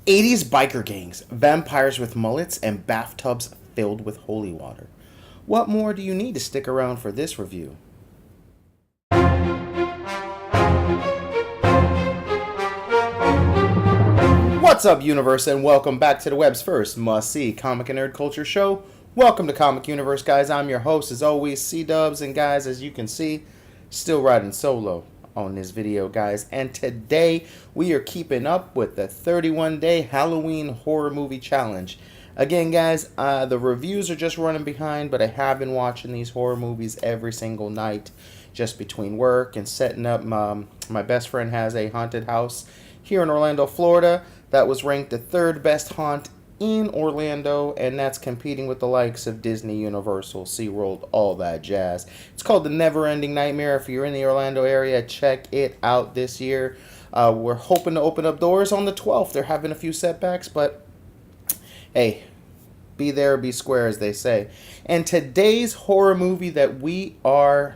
80s biker gangs, vampires with mullets, and bathtubs filled with holy water. What more do you need to stick around for this review? What's up, Universe, and welcome back to the web's first must-see comic and nerd culture show. Welcome to Comic Universe, guys. I'm your host, as always, C-Dubs, and guys, as you can see, still riding solo on this video, guys. And today, we are keeping up with the 31-day Halloween horror movie challenge. Again, guys, the reviews are just running behind, but I have been watching these horror movies every single night, just between work and setting up. My best friend has a haunted house here in Orlando, Florida, that was ranked the third best haunt in Orlando, and that's competing with the likes of Disney, Universal, SeaWorld, all that jazz. It's called The Never-Ending Nightmare. If you're in the Orlando area, check it out this year. We're hoping to open up doors on the 12th. They're having a few setbacks, but hey, be there or be square, as they say. And today's horror movie that we are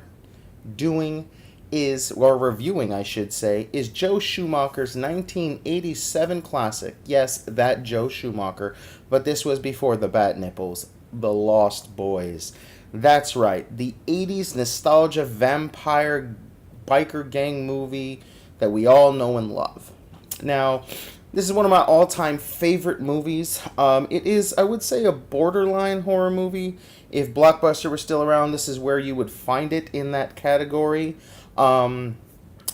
doing reviewing, I should say, is Joe Schumacher's 1987 classic. Yes, that Joe Schumacher, but this was before the Bat Nipples, The Lost Boys. That's right, the 80s nostalgia vampire biker gang movie that we all know and love. Now, this is one of my all-time favorite movies. It is, I would say, a borderline horror movie. If Blockbuster was still around, this is where you would find it in that category.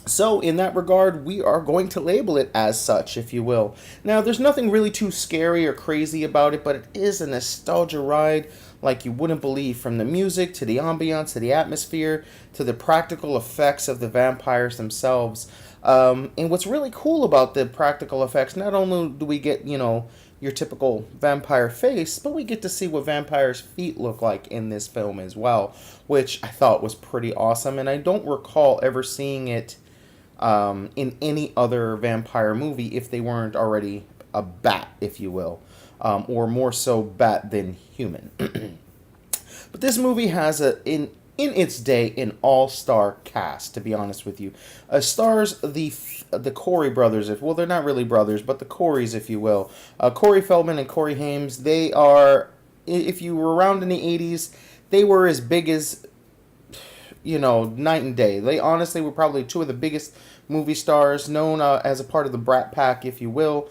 So in that regard, we are going to label it as such, if you will. Now, there's nothing really too scary or crazy about it, but it is a nostalgia ride like you wouldn't believe, from the music to the ambiance to the atmosphere to the practical effects of the vampires themselves. And what's really cool about the practical effects, not only do we get, your typical vampire face, but we get to see what vampires' feet look like in this film as well, which I thought was pretty awesome, and I don't recall ever seeing it in any other vampire movie if they weren't already a bat, if you will, or more so bat than human. But this movie has in its day an all-star cast, to be honest with you. Stars the Corey brothers, well, they're not really brothers, but the Coreys, if you will. Corey Feldman and Corey Haim, they are, if you were around in the 80s, they were as big as, night and day. They honestly were probably two of the biggest movie stars, known as a part of the Brat Pack, if you will.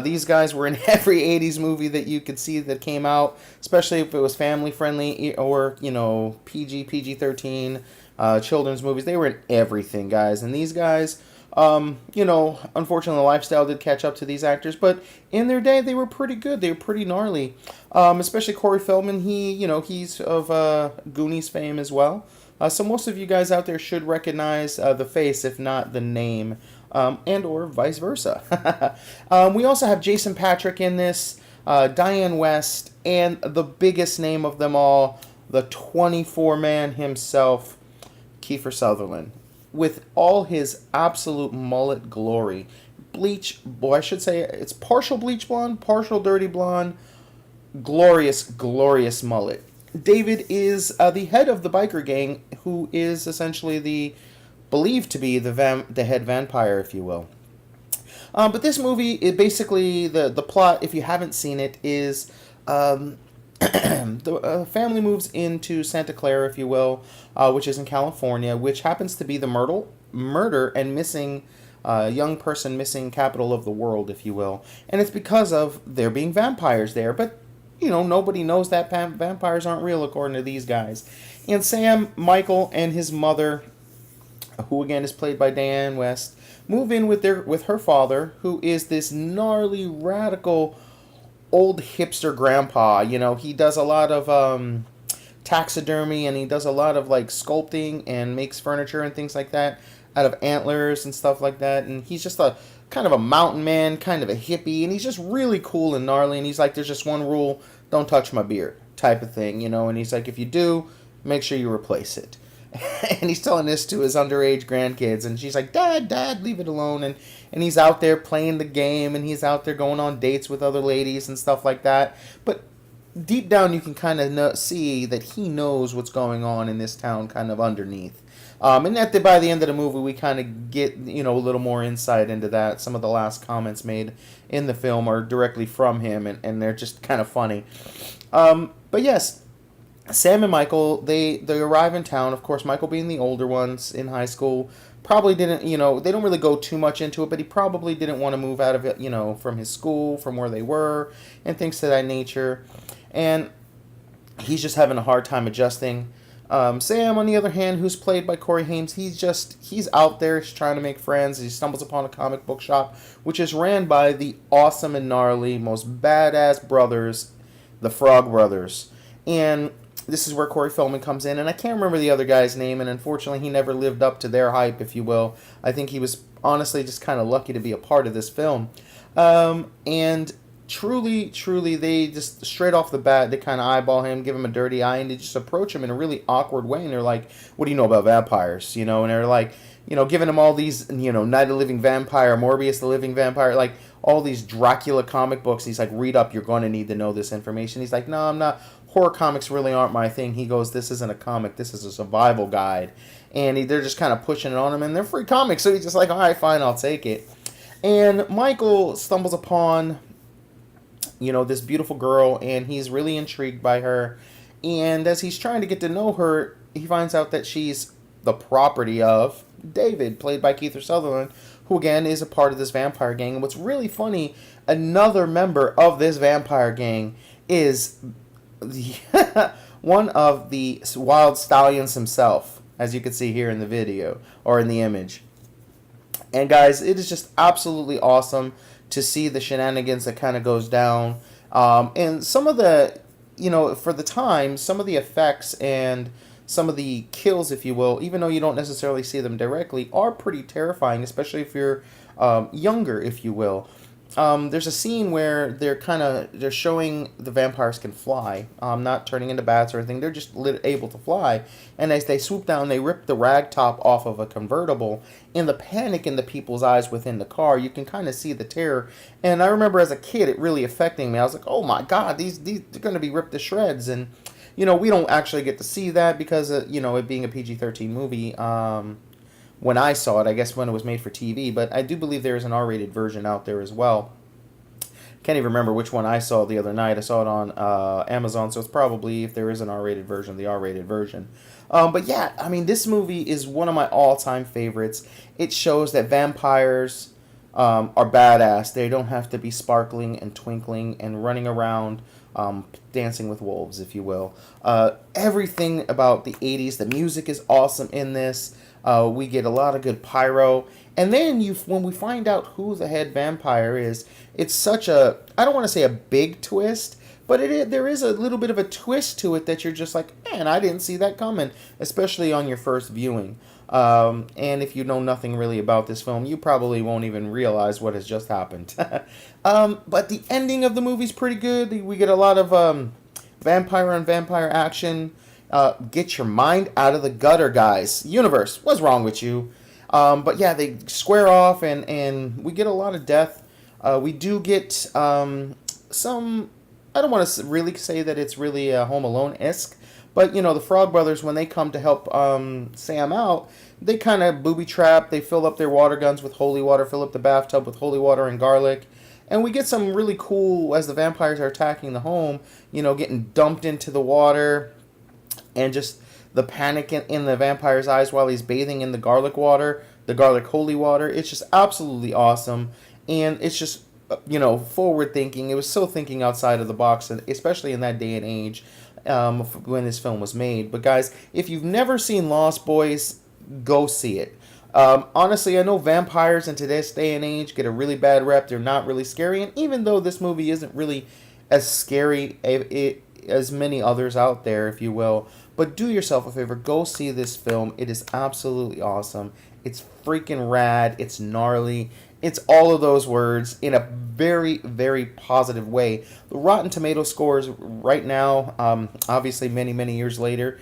These guys were in every 80s movie that you could see that came out, especially if it was family friendly or, PG-13 children's movies. They were in everything, guys. And these guys, unfortunately, the lifestyle did catch up to these actors, but in their day, they were pretty good. They were pretty gnarly. Especially Corey Feldman, he's of Goonies fame as well. So most of you guys out there should recognize the face, if not the name, and or vice versa. We also have Jason Patric in this, Diane West, and the biggest name of them all, the 24-man himself, Kiefer Sutherland, with all his absolute mullet glory. I should say it's partial bleach blonde, partial dirty blonde, glorious, glorious mullet. David is the head of the biker gang, who is essentially believed to be the head vampire, if you will. But this movie, it basically, the plot, if you haven't seen it, is the family moves into Santa Clara, if you will, which is in California, which happens to be the murder and missing young person missing capital of the world, if you will. And it's because of there being vampires there, but nobody knows that vampires aren't real, according to these guys. And Sam, Michael, and his mother, who again is played by Diane West, move in with her father, who is this gnarly, radical, old hipster grandpa. He does a lot of taxidermy, and he does a lot of sculpting and makes furniture and things like that out of antlers and stuff like that. And he's just a kind of a mountain man, kind of a hippie, and he's just really cool and gnarly. And he's like, there's just one rule: don't touch my beard, type of thing, And he's like, if you do, make sure you replace it. And he's telling this to his underage grandkids, and she's like, Dad, leave it alone. And he's out there playing the game, and he's out there going on dates with other ladies and stuff like that. But deep down, you can kind of see that he knows what's going on in this town, kind of underneath. And at by the end of the movie, we kind of get, a little more insight into that. Some of the last comments made in the film are directly from him, and they're just kind of funny. But yes, Sam and Michael, they arrive in town. Of course, Michael being the older ones in high school, probably didn't, they don't really go too much into it, but he probably didn't want to move out of it, from his school, from where they were, and things to that nature. And he's just having a hard time adjusting. Sam, on the other hand, who's played by Corey Haim, he's out there, he's trying to make friends. He stumbles upon a comic book shop, which is ran by the awesome and gnarly, most badass brothers, the Frog Brothers. And this is where Corey Feldman comes in, and I can't remember the other guy's name, and unfortunately he never lived up to their hype, if you will. I think he was honestly just kind of lucky to be a part of this film. And truly, they just straight off the bat, they kind of eyeball him, give him a dirty eye, and they just approach him in a really awkward way, and they're like, what do you know about vampires? And they're like, giving him all these, Night of the Living Vampire, Morbius the Living Vampire, like all these Dracula comic books. He's like, read up, you're going to need to know this information. He's like, no, I'm not. Horror comics really aren't my thing. He goes, this isn't a comic, this is a survival guide. And they're just kind of pushing it on him, and they're free comics, so he's just like, all right, fine, I'll take it. And Michael stumbles upon, this beautiful girl, and he's really intrigued by her. And as he's trying to get to know her, he finds out that she's the property of David, played by Kiefer Sutherland, who again is a part of this vampire gang. And what's really funny, another member of this vampire gang is one of the Wild Stallions himself, as you can see here in the video, or in the image. And guys, it is just absolutely awesome to see the shenanigans that kind of goes down. And some of the, for the time, some of the effects and some of the kills, if you will, even though you don't necessarily see them directly, are pretty terrifying, especially if you're younger, if you will. There's a scene where they're showing the vampires can fly, not turning into bats or anything. They're just able to fly. And as they swoop down, they rip the rag top off of a convertible. And the panic in the people's eyes within the car, you can kind of see the terror. And I remember as a kid, it really affecting me. I was like, oh my God, these are going to be ripped to shreds. And, we don't actually get to see that because, it being a PG-13 movie, when I saw it, I guess when it was made for TV, but I do believe there is an R-rated version out there as well. Can't even remember which one I saw the other night. I saw it on Amazon, so it's probably, if there is an R-rated version, the R-rated version. But yeah, I mean, this movie is one of my all-time favorites. It shows that vampires are badass. They don't have to be sparkling and twinkling and running around dancing with wolves, if you will. Everything about the 80s, the music is awesome in this. We get a lot of good pyro. And then when we find out who the head vampire is, it's such a, I don't want to say a big twist, but there is a little bit of a twist to it that you're just like, man, I didn't see that coming, especially on your first viewing. And if you know nothing really about this film, you probably won't even realize what has just happened. But the ending of the movie's pretty good. We get a lot of vampire on vampire action. Get your mind out of the gutter, guys. Universe, what's wrong with you? But yeah, they square off, and we get a lot of death. We do get some, I don't want to really say that it's really Home Alone-esque, but, the Frog Brothers, when they come to help Sam out, they kind of booby-trap. They fill up their water guns with holy water, fill up the bathtub with holy water and garlic. And we get some really cool, as the vampires are attacking the home, getting dumped into the water, and just the panic in the vampire's eyes while he's bathing in the garlic water, the garlic holy water. It's just absolutely awesome. And it's just, forward thinking. It was so thinking outside of the box, especially in that day and age when this film was made. But guys, if you've never seen Lost Boys, go see it. Honestly, I know vampires in today's day and age get a really bad rep. They're not really scary. And even though this movie isn't really as scary as many others out there, if you will, but do yourself a favor, go see this film. It is absolutely awesome. It's freaking rad. It's gnarly. It's all of those words in a very, very positive way. The Rotten Tomato scores right now, obviously many, many years later,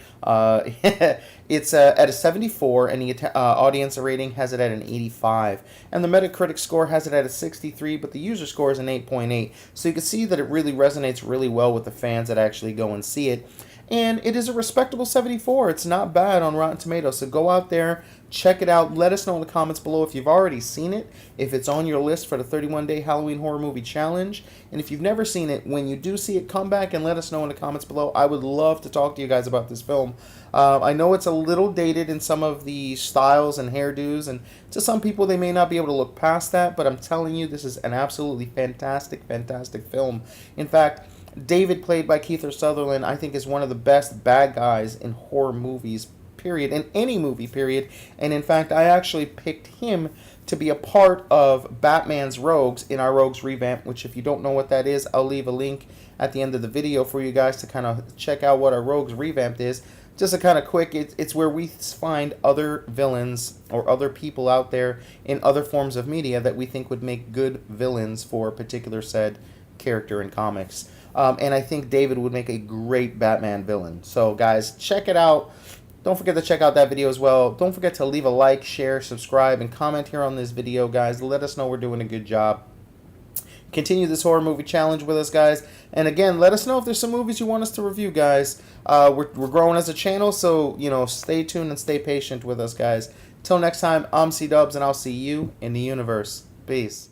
it's at a 74, and the audience rating has it at an 85. And the Metacritic score has it at a 63, but the user score is an 8.8. So you can see that it really resonates really well with the fans that actually go and see it. and it is a respectable 74. It's not bad on Rotten Tomatoes. So go out there, check it out. Let us know in the comments below if you've already seen it, if it's on your list for the 31-day Halloween Horror Movie Challenge. And if you've never seen it, when you do see it, come back and let us know in the comments below. I would love to talk to you guys about this film. I know it's a little dated in some of the styles and hairdos, and to some people they may not be able to look past that, but I'm telling you, this is an absolutely fantastic, fantastic film. In fact, David, played by Kiefer Sutherland, I think is one of the best bad guys in horror movies, period, in any movie, period. And in fact, I actually picked him to be a part of Batman's Rogues in our Rogues revamp, which if you don't know what that is, I'll leave a link at the end of the video for you guys to kind of check out what our Rogues revamp is. Just a kind of quick, it's where we find other villains or other people out there in other forms of media that we think would make good villains for a particular said character in comics. And I think David would make a great Batman villain. So guys, check it out. Don't forget to check out that video as well. Don't forget to leave a like, share, subscribe, and comment here on this video, guys. Let us know we're doing a good job. Continue this horror movie challenge with us, guys. And again, let us know if there's some movies you want us to review, guys. We're growing as a channel, so, you know, stay tuned and stay patient with us, guys. Till next time, I'm C-Dubs, and I'll see you in the universe. Peace.